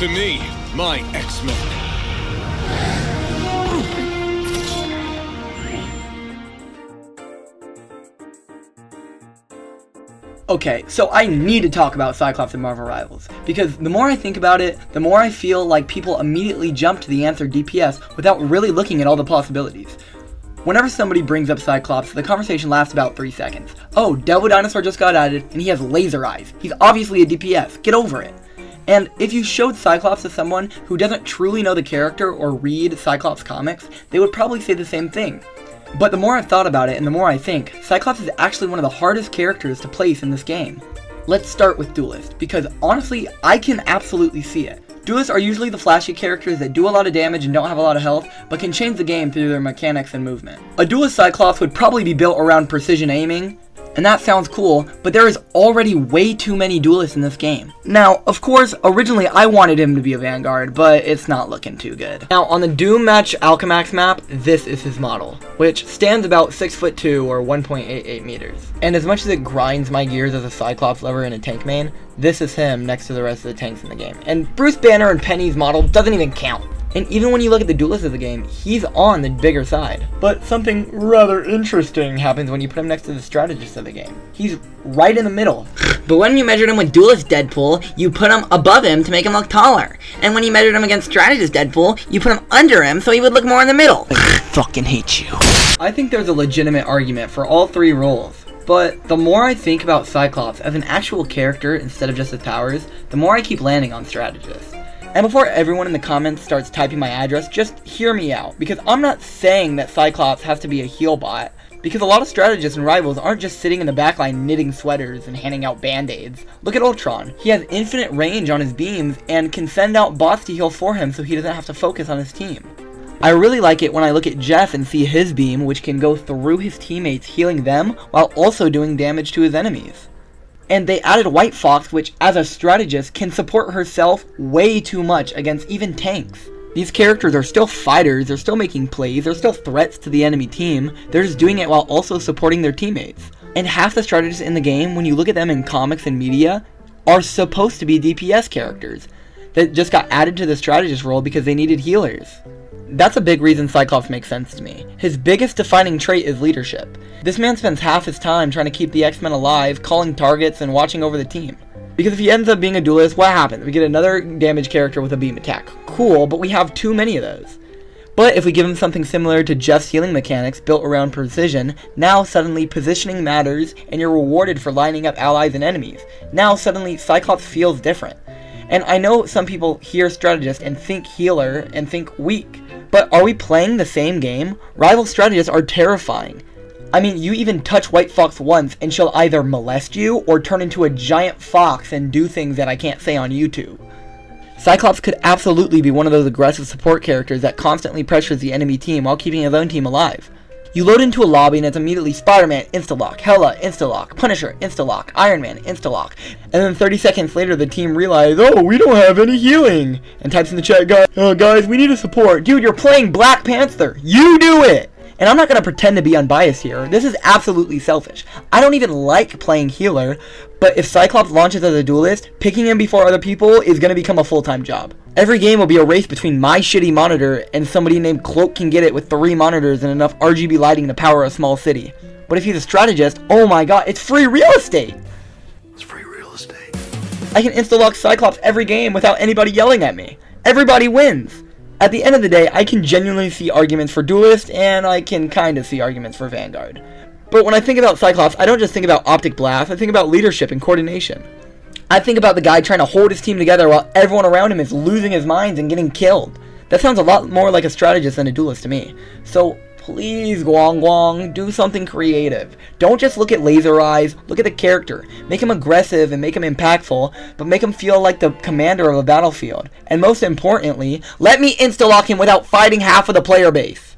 to me, my X-Men. Okay, so I need to talk about Cyclops and Marvel Rivals, because the more I think about it, the more I feel like people immediately jump to the answer DPS without really looking at all the possibilities. Whenever somebody brings up Cyclops, the conversation lasts about 3 seconds. Oh, Devil Dinosaur just got added, and he has laser eyes. He's obviously a DPS. Get over it. And if you showed Cyclops to someone who doesn't truly know the character or read Cyclops comics, they would probably say the same thing. But the more I've thought about it and the more I think, Cyclops is actually one of the hardest characters to place in this game. Let's start with Duelist, because honestly, I can absolutely see it. Duelists are usually the flashy characters that do a lot of damage and don't have a lot of health, but can change the game through their mechanics and movement. A Duelist Cyclops would probably be built around precision aiming, and that sounds cool, but there is already way too many Duelists in this game. Now, of course, originally I wanted him to be a Vanguard, but it's not looking too good. Now, on the Doom Match Alchemax map, this is his model, which stands about 6'2" or 1.88 meters. And as much as it grinds my gears as a Cyclops lover and a tank main, this is him next to the rest of the tanks in the game. And Bruce Banner and Penny's model doesn't even count. And even when you look at the Duelist of the game, he's on the bigger side. But something rather interesting happens when you put him next to the Strategist of the game. He's right in the middle. But when you measured him with Duelist Deadpool, you put him above him to make him look taller. And when you measured him against Strategist Deadpool, you put him under him so he would look more in the middle. Fucking hate you. I think there's a legitimate argument for all three roles. But the more I think about Cyclops as an actual character instead of just his powers, the more I keep landing on Strategist. And before everyone in the comments starts typing my address, just hear me out, because I'm not saying that Cyclops has to be a heal bot, because a lot of strategists and rivals aren't just sitting in the backline knitting sweaters and handing out band-aids. Look at Ultron. He has infinite range on his beams and can send out bots to heal for him so he doesn't have to focus on his team. I really like it when I look at Jeff and see his beam, which can go through his teammates, healing them while also doing damage to his enemies. And they added White Fox, which as a strategist can support herself way too much against even tanks. These characters are still fighters, they're still making plays, they're still threats to the enemy team, they're just doing it while also supporting their teammates. And half the strategists in the game, when you look at them in comics and media, are supposed to be DPS characters that just got added to the strategist role because they needed healers. That's a big reason Cyclops makes sense to me. His biggest defining trait is leadership. This man spends half his time trying to keep the X-Men alive, calling targets, and watching over the team. Because if he ends up being a duelist, what happens? We get another damage character with a beam attack. Cool, but we have too many of those. But if we give him something similar to Jeff's healing mechanics built around precision, now suddenly positioning matters and you're rewarded for lining up allies and enemies. Now suddenly Cyclops feels different. And I know some people hear strategist and think healer and think weak. But are we playing the same game? Rival strategists are terrifying. I mean, you even touch White Fox once and she'll either molest you or turn into a giant fox and do things that I can't say on YouTube. Cyclops could absolutely be one of those aggressive support characters that constantly pressures the enemy team while keeping his own team alive. You load into a lobby and it's immediately Spider-Man, insta-lock, Hela, insta-lock, Punisher, insta-lock, Iron Man, insta-lock. And then 30 seconds later the team realizes, oh, we don't have any healing. And types in the chat, guys, we need a support. Dude, you're playing Black Panther. You do it! And I'm not going to pretend to be unbiased here. This is absolutely selfish. I don't even like playing healer, but if Cyclops launches as a duelist, picking him before other people is going to become a full-time job. Every game will be a race between my shitty monitor and somebody named Cloak can get it with 3 monitors and enough RGB lighting to power a small city. But if he's a strategist, oh my god, it's free real estate! It's free real estate. I can insta-lock Cyclops every game without anybody yelling at me. Everybody wins! At the end of the day, I can genuinely see arguments for Duelist, and I can kind of see arguments for Vanguard. But when I think about Cyclops, I don't just think about optic blast, I think about leadership and coordination. I think about the guy trying to hold his team together while everyone around him is losing his minds and getting killed. That sounds a lot more like a strategist than a duelist to me. So please, Guang, do something creative. Don't just look at laser eyes, look at the character. Make him aggressive and make him impactful, but make him feel like the commander of a battlefield. And most importantly, let me insta-lock him without fighting half of the player base.